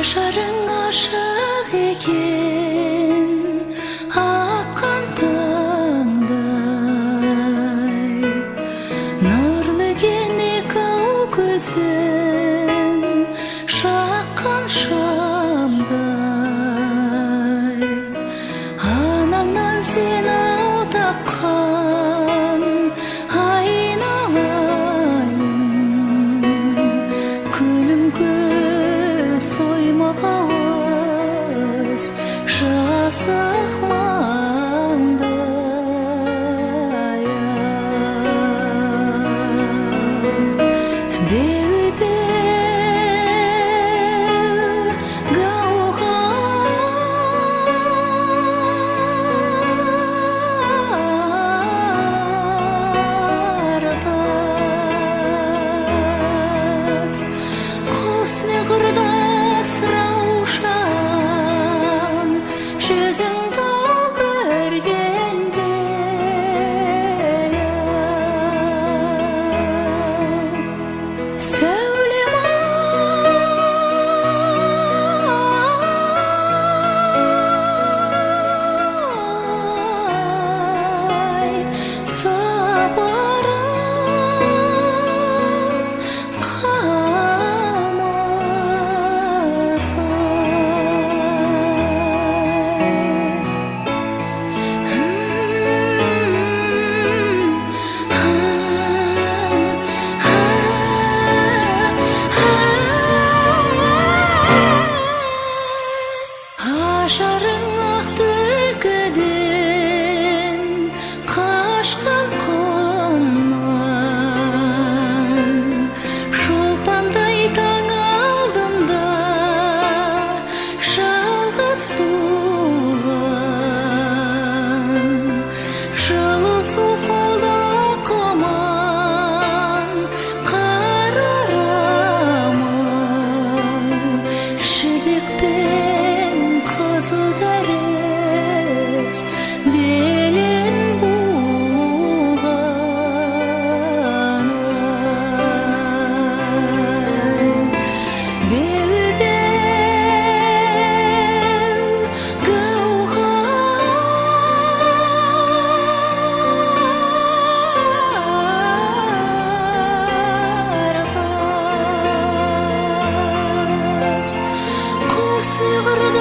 Aşarın aşık eкен akkan tаңдай нұрлы кенек ау көзің шаққан шамдай анаңнан сен ау тапқан айналайын күнім көз соймағауыз жасық маңдай беу-беу гауһартас құс не құрдас раушан жүзің тау көргенде сәулем ай сапарым Ажарың ақ түлкіден қашқан құмнан шолпандай таң алдында жалғыз туған жылы су қолда құман қарарамын жібекпен қызыл дәріс белін буған беу-беу гауһартас құс не құрдас